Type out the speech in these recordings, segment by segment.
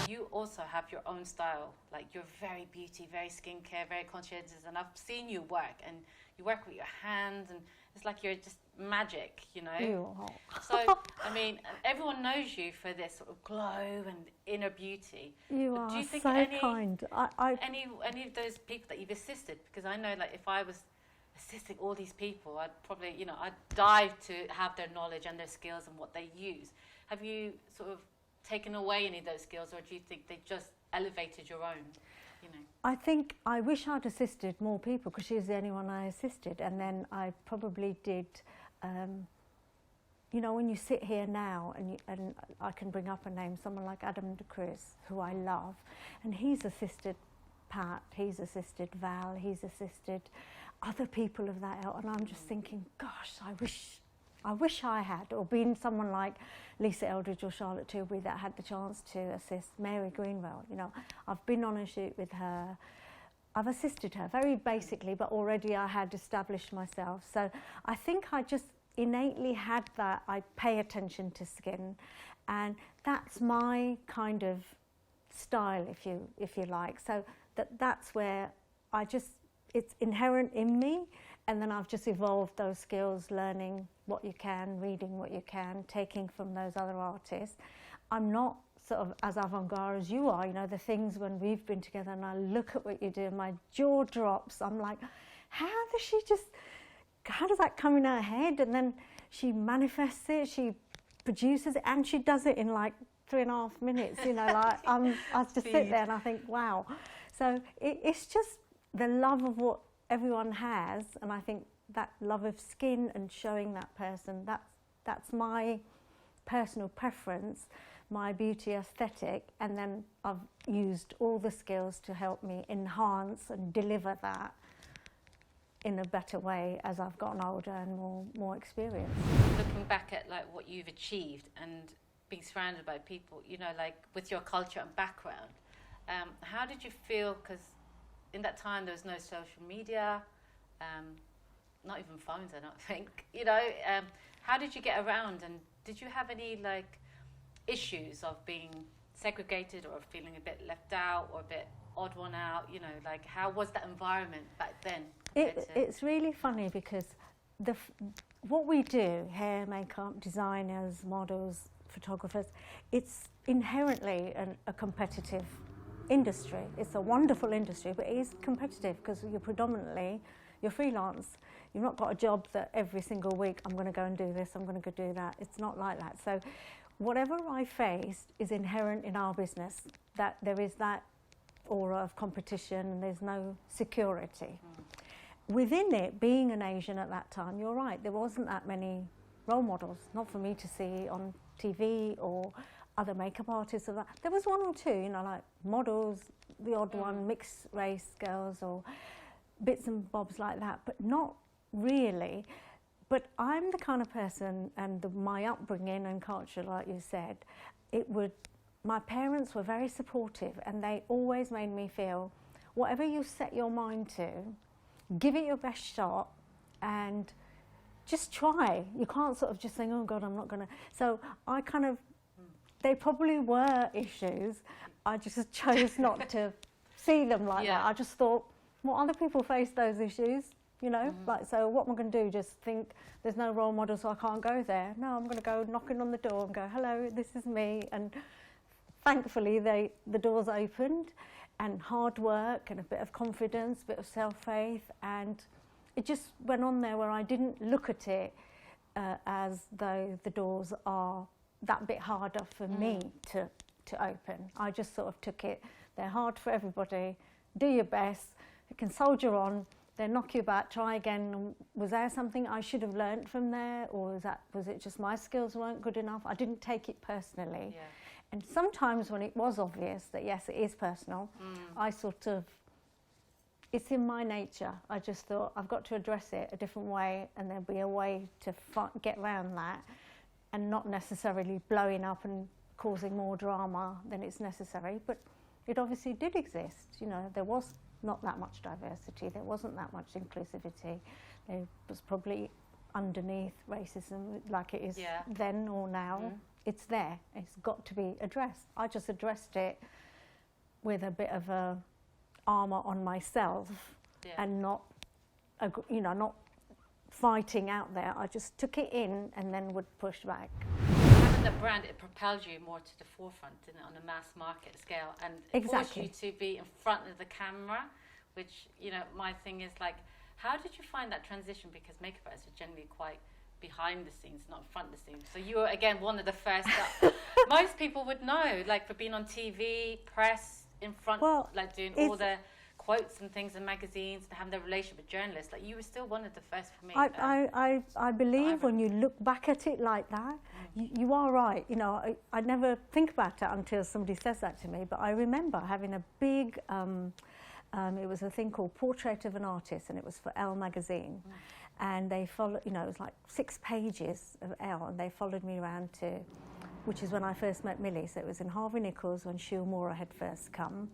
You also have your own style, like you're very beauty, very skincare, very conscientious, and I've seen you work, and you work with your hands, and it's like you're just magic, you know? So, I mean, everyone knows you for this sort of glow and inner beauty. You but are do you think so any, kind. any of those people that you've assisted, because I know, like, if I was assisting all these people, I'd probably, you know, I'd dive to have their knowledge and their skills and what they use. Have you sort of taken away any of those skills, or do you think they just elevated your own, you know? I wish I'd assisted more people, because she's the only one I assisted, and then I probably did, you know, when you sit here now and I can bring up a name, someone like Adam de Cruz, who I love, and he's assisted Pat, he's assisted Val, he's assisted other people of that ilk, and I'm just thinking, gosh, I wish I had, or been someone like Lisa Eldridge or Charlotte Tilbury that had the chance to assist Mary Greenwell. You know, I've been on a shoot with her. I've assisted her very basically, but already I had established myself. So I think I just innately had that. I pay attention to skin, and that's my kind of style, if you like. So that's where it's inherent in me. And then I've just evolved those skills, learning what you can, reading what you can, taking from those other artists. I'm not sort of as avant-garde as you are, you know, the things when we've been together and I look at what you do, my jaw drops. I'm like, how does that come in her head? And then she manifests it, she produces it, and she does it in like 3.5 minutes, you know, like I just sit there and I think, wow. So it's just the love of what everyone has, and I think that love of skin and showing that person, that's my personal preference, my beauty aesthetic, and then I've used all the skills to help me enhance and deliver that in a better way as I've gotten older and more experience. Looking back at like what you've achieved and being surrounded by people, you know, like with your culture and background, how did you feel? Because in that time, there was no social media, not even phones, I don't think. You know, how did you get around? And did you have any, like, issues of being segregated or feeling a bit left out or a bit odd one out? You know, like, how was that environment back then? It's really funny because what we do, hair, makeup, designers, models, photographers, it's inherently a competitive industry. It's a wonderful industry, but it is competitive because you're freelance. You've not got a job that every single week I'm going to go and do this, I'm going to go do that. It's not like that. So whatever I faced is inherent in our business, that there is that aura of competition and there's no security. Within it, being an Asian at that time, you're right, there wasn't that many role models, not for me to see on TV or other makeup artists. Of that. There was one or two, you know, like models, the odd one, mixed race girls or bits and bobs like that, but not really. But I'm the kind of person, and my upbringing and culture, like you said, my parents were very supportive, and they always made me feel, whatever you set your mind to, give it your best shot, and just try. You can't sort of just think, oh God, I'm not gonna. So I kind of, they probably were issues. I just chose not to see them like that. I just thought, well, other people face those issues, you know? Like, so what am I going to do? Just think there's no role model, so I can't go there. No, I'm going to go knocking on the door and go, hello, this is me. And thankfully, the doors opened, and hard work and a bit of confidence, a bit of self-faith, and it just went on there where I didn't look at it as though the doors are that bit harder for me to open. I just sort of took it, they're hard for everybody, do your best, you can soldier on, then knock you back, try again. Was there something I should have learnt from there, or was it just my skills weren't good enough? I didn't take it personally. Yeah. And sometimes when it was obvious that yes, it is personal, I sort of, it's in my nature. I just thought I've got to address it a different way, and there'll be a way to get around that, and not necessarily blowing up and causing more drama than it's necessary. But it obviously did exist. You know, there was not that much diversity. There wasn't that much inclusivity. There was probably underneath racism like it is Yeah. then or now. Mm. It's there. It's got to be addressed. I just addressed it with a bit of a armour on myself, Yeah. and not, not fighting out there. I just took it in and then would push back. Having the brand, it propelled you more to the forefront, didn't it, on a mass market scale, and it forced you to be in front of the camera, which, my thing is like, how did you find that transition? Because makeup artists are generally quite behind the scenes, not in front of the scenes. So you were, again, one of the first that most people would know, like for being on TV, press, in front, like doing all the quotes and things in magazines and having the relationship with journalists. Like, you were still one of the first for me. I believe when you look back at it like that, you are right. I never think about it until somebody says that to me, but I remember having a big, it was a thing called Portrait of an Artist, and it was for Elle magazine. And they followed, it was like 6 pages of Elle, and they followed me around to, which is when I first met Millie. So it was in Harvey Nichols when Sheil Mora had first come.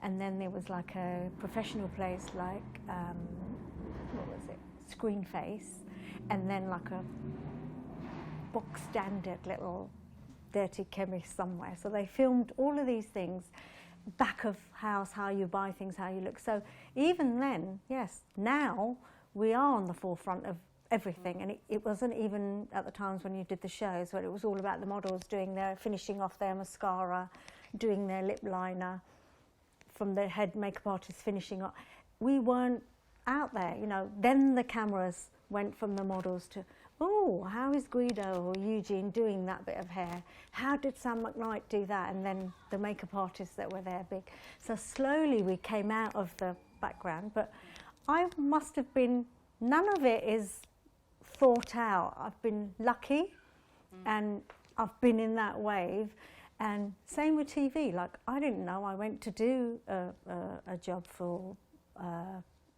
And then there was like a professional place like, what was it, Screen Face. And then like a box standard little dirty chemist somewhere. So they filmed all of these things, back of house, how you buy things, how you look. So even then, yes, now we are on the forefront of everything, and it wasn't even at the times when you did the shows where it was all about the models finishing off their mascara, doing their lip liner, from the head makeup artist finishing up. We weren't out there, Then the cameras went from the models to, oh, how is Guido or Eugene doing that bit of hair? How did Sam McKnight do that? And then the makeup artists that were there big. So slowly we came out of the background, but I must have been, none of it is thought out. I've been lucky, and I've been in that wave. And same with TV. Like, I didn't know. I went to do a job for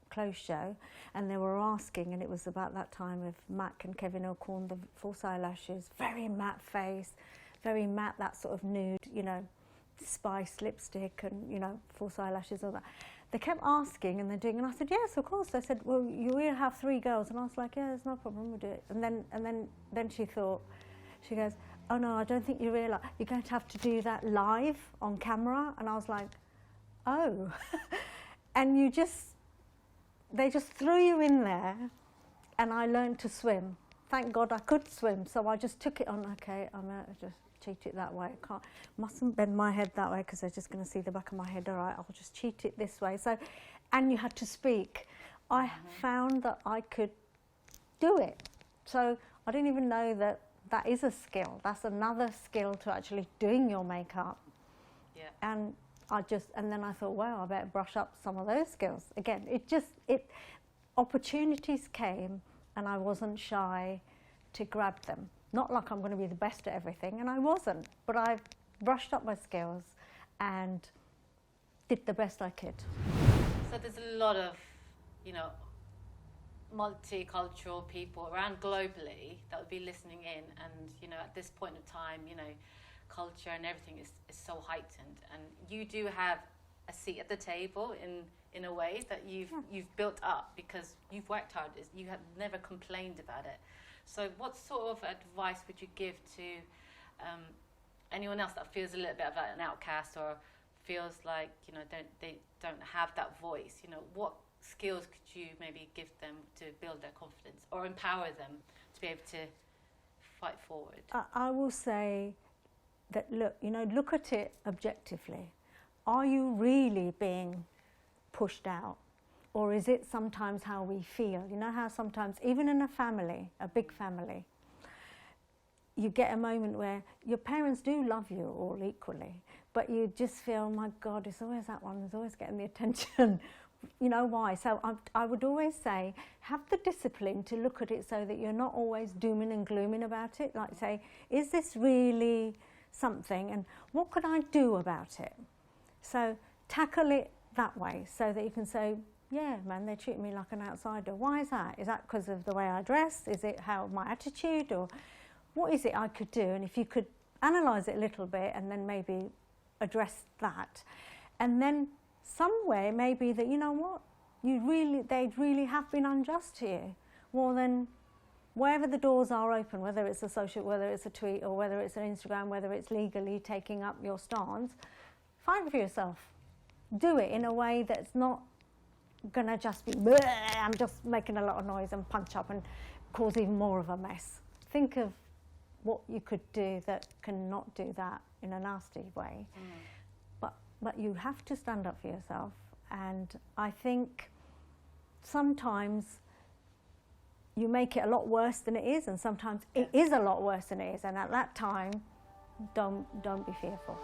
clothes show, and they were asking, and it was about that time of Mac and Kevin O'Corn, the false eyelashes, very matte face, very matte, that sort of nude, spice lipstick and, false eyelashes, all that. They kept asking, and they're doing, and I said, yes, of course. They said, well, you will have 3 girls. And I was like, yeah, there's no problem, we'll do it. And then she thought, she goes, oh no, I don't think you realise, you're going to have to do that live on camera. And I was like, oh. And they just threw you in there, and I learned to swim. Thank God I could swim, so I just took it on, okay, I'm out, just cheat it that way. Mustn't bend my head that way because they're just going to see the back of my head. All right, I'll just cheat it this way. So, and you had to speak. I found that I could do it. So I didn't even know that is a skill. That's another skill to actually doing your makeup. Yeah. And then I thought, wow, I better brush up some of those skills. Again, opportunities came, and I wasn't shy to grab them. Not like I'm going to be the best at everything, and I wasn't, but I brushed up my skills and did the best I could. So there's a lot of, multicultural people around globally that would be listening in, and, at this point of time, culture and everything is so heightened, and you do have a seat at the table in a way that you've built up because you've worked hard. You have never complained about it. So what sort of advice would you give to anyone else that feels a little bit of an outcast, or feels like they don't have that voice? What skills could you maybe give them to build their confidence or empower them to be able to fight forward? I will say that, look at it objectively. Are you really being pushed out? Or is it sometimes how we feel? You know how sometimes, even in a family, a big family, you get a moment where your parents do love you all equally, but you just feel, oh my God, it's always that one who's always getting the attention. Why? So I would always say, have the discipline to look at it so that you're not always dooming and glooming about it. Like, say, is this really something, and what could I do about it? So tackle it that way, so that you can say, yeah, man, they're treating me like an outsider. Why is that? Is that because of the way I dress? Is it how my attitude? Or what is it I could do? And if you could analyse it a little bit and then maybe address that. And then somewhere maybe that, you know what, they'd really have been unjust to you. Well, then wherever the doors are open, whether it's a social, whether it's a tweet, or whether it's an Instagram, whether it's legally taking up your stance, fight for yourself. Do it in a way that's not going to just be, I'm just making a lot of noise and punch up and cause even more of a mess. Think of what you could do that cannot do that in a nasty way. But you have to stand up for yourself. And I think sometimes you make it a lot worse than it is, and sometimes it is a lot worse than it is. And at that time, don't be fearful.